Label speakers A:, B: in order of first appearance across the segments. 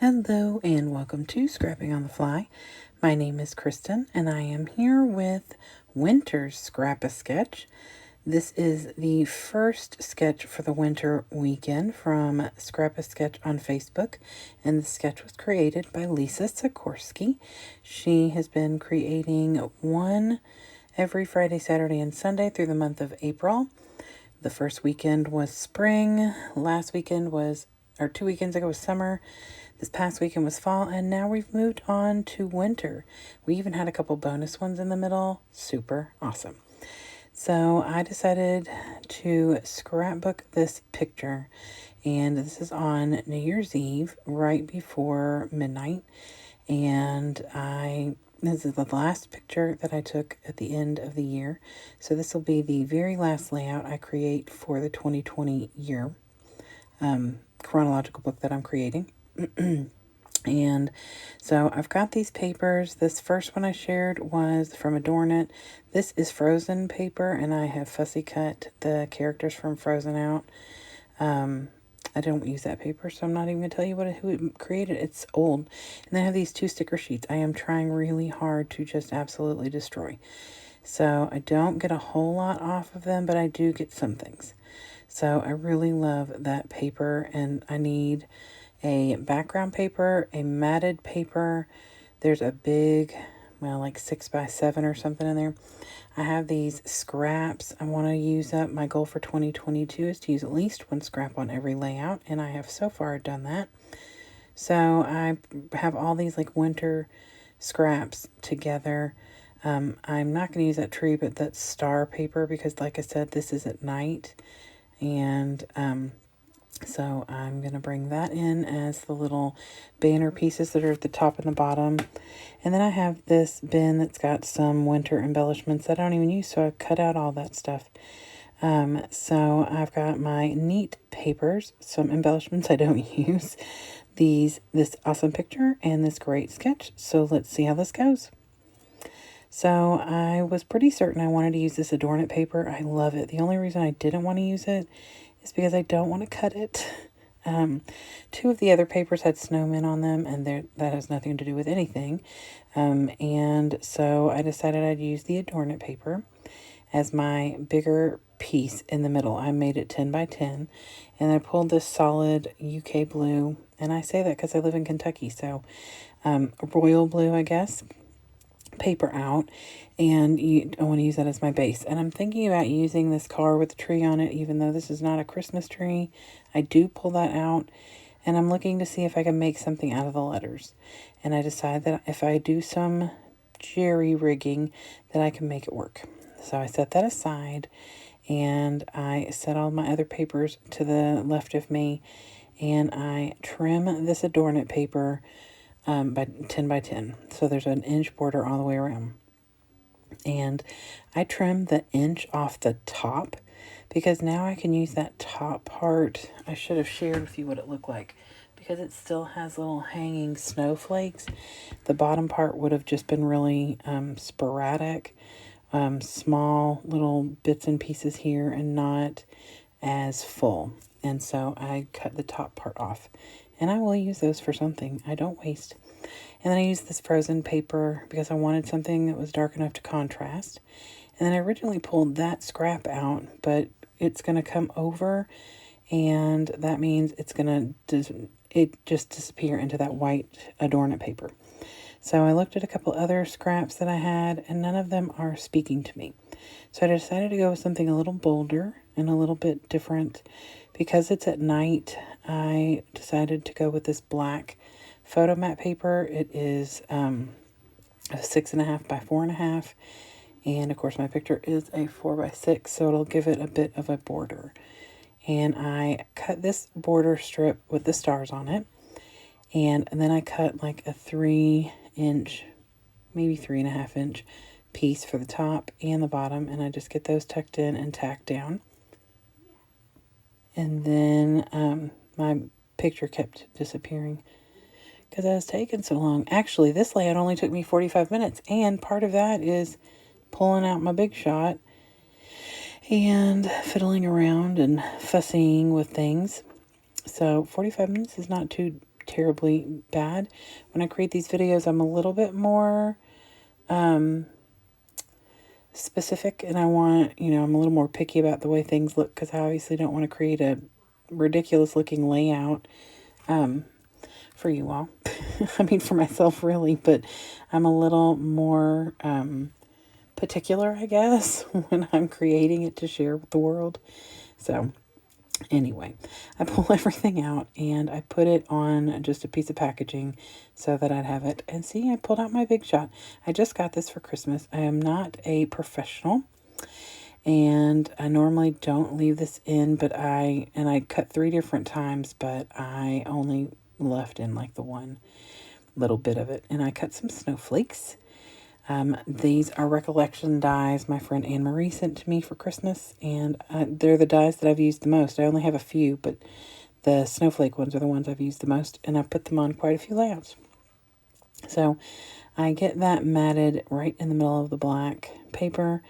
A: Hello and welcome to Scrapping on the Fly. My name is Kristen and I am here with Winter's Scrap-A-Sketch. This is the first sketch for the winter weekend from Scrap-A-Sketch on Facebook, and the sketch was created by Lisa Sikorsky. She has been creating one every Friday, Saturday, and Sunday through the month of April. The first weekend was spring, last weekend was, or 2 weekends ago was summer, this past weekend was fall, and now we've moved on to winter. We even had a couple bonus ones in the middle. Super awesome. So I decided to scrapbook this picture, and this is on New Year's Eve, right before midnight, and this is the last picture that I took at the end of the year. So this will be the very last layout I create for the 2020 year chronological book that I'm creating. And so I've got these papers. This first one I shared was from Adorn It. This is Frozen paper, and I have fussy cut the characters from Frozen out. I don't use that paper, so I'm not even going to tell you who it created. It's old. And then I have these 2 sticker sheets I am trying really hard to just absolutely destroy. So I don't get a whole lot off of them, but I do get some things. So I really love that paper, and I need a background paper, a matted paper. There's a big, well, like 6x7 or something in there. I have these scraps I want to use up. My goal for 2022 is to use at least 1 scrap on every layout, and I have so far done that. So I have all these like winter scraps together. I'm not going to use that tree, but that star paper, because like I said, this is at night. And so I'm going to bring that in as the little banner pieces that are at the top and the bottom. And then I have this bin that's got some winter embellishments that I don't even use, so I cut out all that stuff. So I've got my neat papers, some embellishments I don't use, this awesome picture, and this great sketch. So let's see how this goes. So I was pretty certain I wanted to use this Adorn It paper. I love it. The only reason I didn't want to use it is because I don't want to cut it. 2 of the other papers had snowmen on them, and that has nothing to do with anything. And so I decided I'd use the Adorn It paper as my bigger piece in the middle. I made it 10 by 10, and I pulled this solid UK blue, and I say that because I live in Kentucky, so royal blue, I guess, paper out, and I want to use that as my base. And I'm thinking about using this car with a tree on it, even though this is not a Christmas tree. I do pull that out, and I'm looking to see if I can make something out of the letters. And I decide that if I do some jerry rigging, that I can make it work. So I set that aside, and I set all my other papers to the left of me, and I trim this Adorn It paper by 10 by 10. So there's an inch border all the way around. And I trimmed the inch off the top because now I can use that top part. I should have shared with you what it looked like because it still has little hanging snowflakes. The bottom part would have just been really sporadic, small little bits and pieces here and not as full. And so I cut the top part off. And I will use those for something. I don't waste. And then I used this Frozen paper because I wanted something that was dark enough to contrast. And then I originally pulled that scrap out, but it's going to come over, and that means it's going to just disappear into that white Adorn It paper. So I looked at a couple other scraps that I had, and none of them are speaking to me. So I decided to go with something a little bolder and a little bit different. Because it's at night, I decided to go with this black photo mat paper. It is a 6.5 by 4.5, and of course my picture is a 4 by 6, so it'll give it a bit of a border. And I cut this border strip with the stars on it, and then I cut like a 3-inch, maybe 3.5-inch piece for the top and the bottom, and I just get those tucked in and tacked down. And then my picture kept disappearing because I was taking so long. Actually, this layout only took me 45 minutes, and part of that is pulling out my big shot and fiddling around and fussing with things. So 45 minutes is not too terribly bad. When I create these videos, I'm a little bit more specific, and I'm a little more picky about the way things look, because I obviously don't want to create a ridiculous looking layout for you all. I mean, for myself really, but I'm a little more particular, I guess, when I'm creating it to share with the world. So anyway, I pull everything out and I put it on just a piece of packaging so that I'd have it. And see, I pulled out my Big Shot. I just got this for Christmas. I am not a professional, and I normally don't leave this in, but I cut 3 different times, but I only left in like the one little bit of it. And I cut some snowflakes. These are recollection dies my friend Anne Marie sent to me for Christmas, and they're the dies that I've used the most. I only have a few, but the snowflake ones are the ones I've used the most, and I put them on quite a few layouts. So I get that matted right in the middle of the black paper,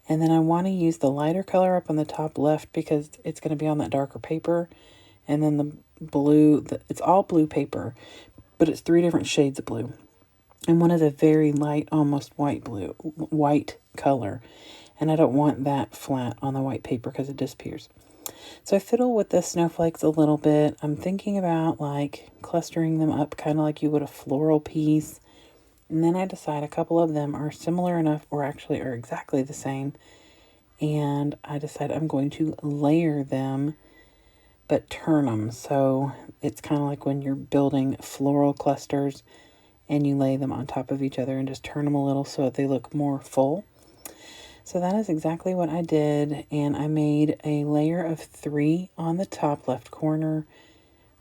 A: and then I want to use the lighter color up on the top left because it's going to be on that darker paper, and then the blue, it's all blue paper, but it's 3 different shades of blue. And one is a very light, almost white color. And I don't want that flat on the white paper because it disappears. So I fiddle with the snowflakes a little bit. I'm thinking about like clustering them up kind of like you would a floral piece. And then I decide a couple of them are similar enough, or actually are exactly the same. And I decide I'm going to layer them, but turn them. So it's kind of like when you're building floral clusters and you lay them on top of each other and just turn them a little so that they look more full. So that is exactly what I did, and I made a layer of 3 on the top left corner,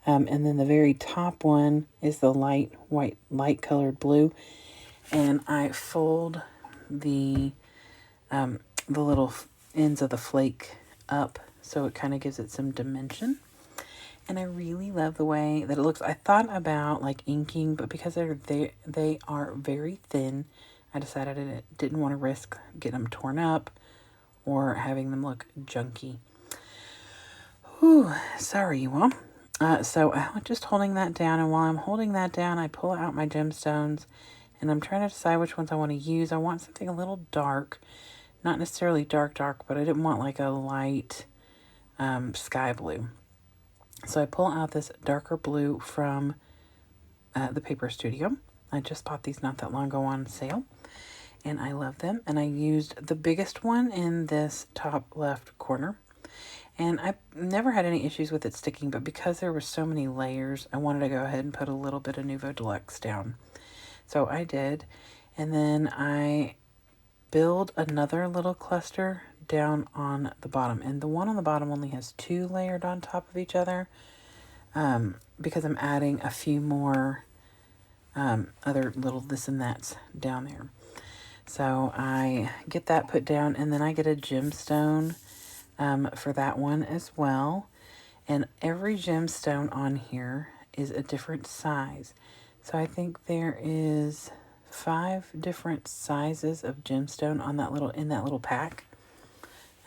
A: and then the very top one is the light colored blue, and I fold the little ends of the flake up so it kind of gives it some dimension. And I really love the way that it looks. I thought about like inking, but because they are very thin, I decided I didn't want to risk getting them torn up or having them look junky. Whew, sorry you all. So I'm just holding that down, and while I'm holding that down, I pull out my gemstones, and I'm trying to decide which ones I want to use. I want something a little dark, not necessarily dark, but I didn't want like a light sky blue. So I pull out this darker blue from the Paper Studio. I just bought these not that long ago on sale, and I love them. And I used the biggest one in this top left corner. And I've never had any issues with it sticking, but because there were so many layers, I wanted to go ahead and put a little bit of Nouveau Deluxe down. So I did. And then I build another little cluster down on the bottom, and the one on the bottom only has 2 layered on top of each other, because I'm adding a few more other little this and that's down there. So I get that put down, and then I get a gemstone for that one as well, and every gemstone on here is a different size. So I think there is 5 different sizes of gemstone on that little pack.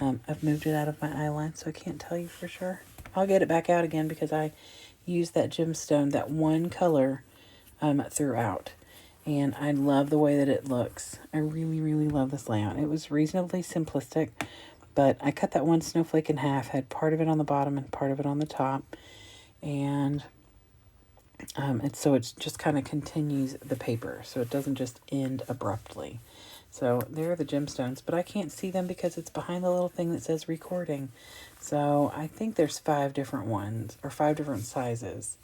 A: I've moved it out of my eyeline, so I can't tell you for sure. I'll get it back out again because I used that gemstone, that one color, throughout. And I love the way that it looks. I really, really love this layout. It was reasonably simplistic, but I cut that one snowflake in half, had part of it on the bottom and part of it on the top. And so it just kind of continues the paper, so it doesn't just end abruptly. So there are the gemstones, but I can't see them because it's behind the little thing that says recording. So I think there's 5 different ones, or 5 different sizes.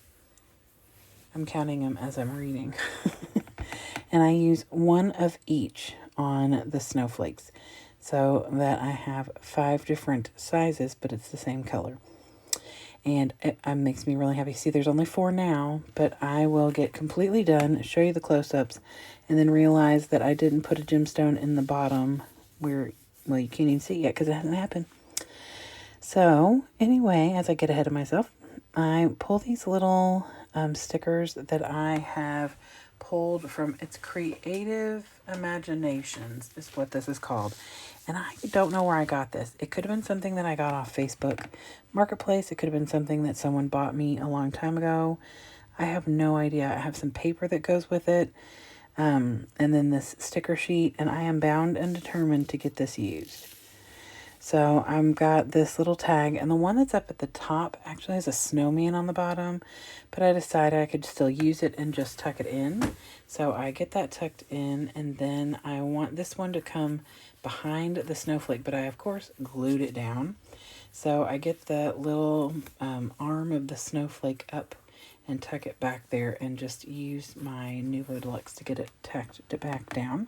A: I'm counting them as I'm reading. And I use 1 of each on the snowflakes, so that I have 5 different sizes, but it's the same color. And it makes me really happy. See, there's only 4 now, but I will get completely done, show you the close-ups, and then realize that I didn't put a gemstone in the bottom where, well, you can't even see it yet because it hasn't happened. So, anyway, as I get ahead of myself, I pull these little stickers that I have pulled from It's Creative Imaginations, is what this is called. And I don't know where I got this. It could have been something that I got off Facebook Marketplace. It could have been something that someone bought me a long time ago. I have no idea. I have some paper that goes with it, and then this sticker sheet, and I am bound and determined to get this used. So I've got this little tag, and the one that's up at the top actually has a snowman on the bottom, but I decided I could still use it and just tuck it in. So I get that tucked in, and then I want this one to come behind the snowflake, but I, of course, glued it down. So I get the little arm of the snowflake up and tuck it back there and just use my Nuvo Deluxe to get it tucked back down.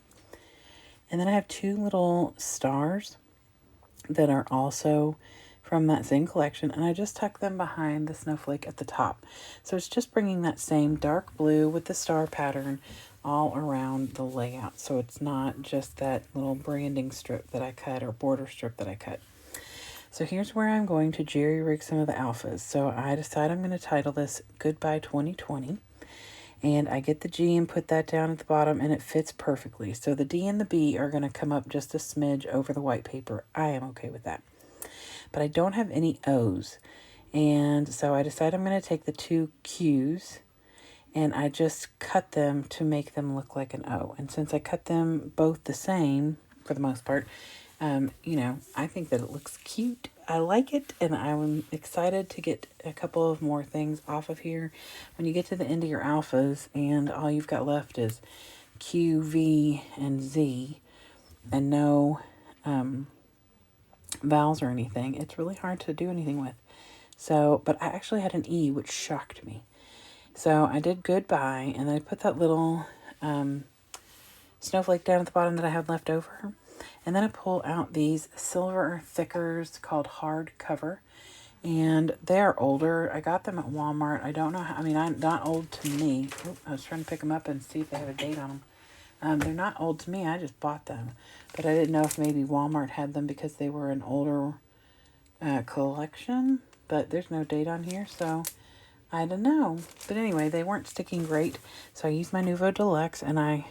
A: And then I have two little stars that are also from that same collection, and I just tuck them behind the snowflake at the top. So it's just bringing that same dark blue with the star pattern all around the layout. So it's not just that little branding strip that I cut or border strip that I cut. So here's where I'm going to jerry-rig some of the alphas. So I decide I'm going to title this Goodbye 2020. And I get the G and put that down at the bottom, and it fits perfectly. So the D and the B are going to come up just a smidge over the white paper. I am okay with that. But I don't have any O's. And so I decide I'm going to take the two Q's, and I just cut them to make them look like an O. And since I cut them both the same, for the most part, you know, I think that it looks cute. I like it, and I'm excited to get a couple of more things off of here. When you get to the end of your alphas and all you've got left is Q, V, and Z, and no vowels or anything, it's really hard to do anything with. So, but I actually had an E, which shocked me. So I did goodbye, and I put that little snowflake down at the bottom that I had left over. And then I pull out these silver thickers called hardcover. And they're older. I got them at Walmart. I don't know how, I mean, I'm not old to me. Oop, I was trying to pick them up and see if they have a date on them. They're not old to me. I just bought them. But I didn't know if maybe Walmart had them because they were an older collection. But there's no date on here, so I don't know. But anyway, they weren't sticking great. So I used my Nuvo Deluxe, and I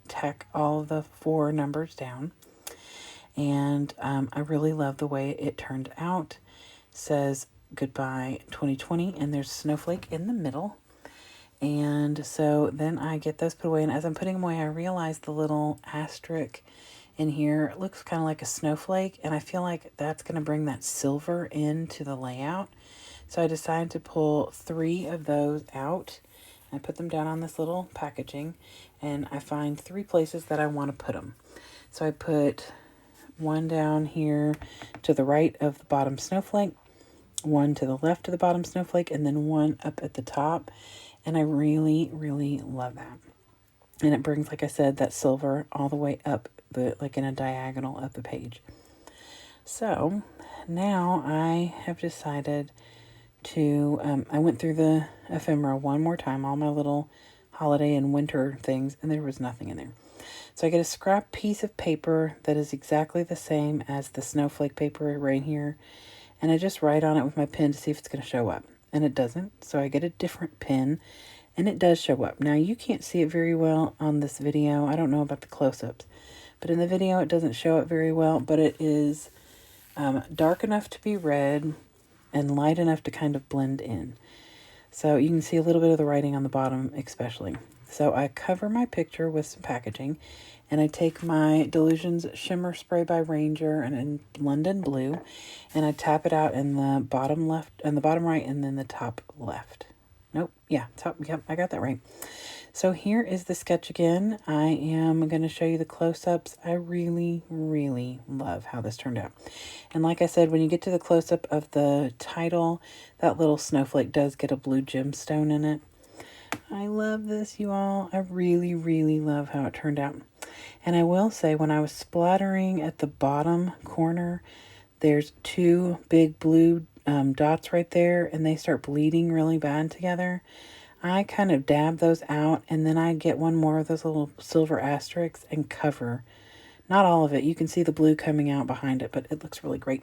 A: tack all the 4 numbers down. And I really love the way it turned out. It says Goodbye 2020, and there's snowflake in the middle. And so then I get those put away, and as I'm putting them away, I realize the little asterisk in here looks kind of like a snowflake, and I feel like that's going to bring that silver into the layout. So I decided to pull 3 of those out. I put them down on this little packaging, and I find 3 places that I want to put them. So I put one down here to the right of the bottom snowflake, one to the left of the bottom snowflake, and then one up at the top. And I really, really love that. And it brings, like I said, that silver all the way up, like in a diagonal up the page. So now I have decided to, I went through the ephemera one more time, all my little holiday and winter things, and there was nothing in there. So I get a scrap piece of paper that is exactly the same as the snowflake paper right here, and I just write on it with my pen to see if it's going to show up, and it doesn't. So I get a different pen, and it does show up. Now you can't see it very well on this video. I don't know about the close-ups, but in the video it doesn't show up very well, but it is dark enough to be read and light enough to kind of blend in. So you can see a little bit of the writing on the bottom especially. So I cover my picture with some packaging, and I take my Delusions Shimmer Spray by Ranger and in London Blue, and I tap it out in the bottom left and the bottom right, and then the top left. Nope, yeah, top, yep, I got that right. So here is the sketch again. I am going to show you the close-ups. I really, really love how this turned out. And like I said, when you get to the close-up of the title, that little snowflake does get a blue gemstone in it. I love this, you all. I really, really love how it turned out. And I will say, when I was splattering at the bottom corner, there's 2 big blue dots right there, and they start bleeding really bad together. I kind of dab those out, and then I get one more of those little silver asterisks and cover. Not all of it. You can see the blue coming out behind it, but it looks really great.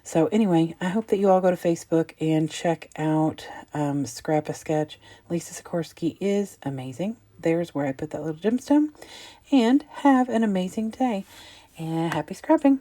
A: So anyway, I hope that you all go to Facebook and check out Scrap-A-Sketch. Lisa Sikorsky is amazing. There's where I put that little gemstone. And have an amazing day. And happy scrapping.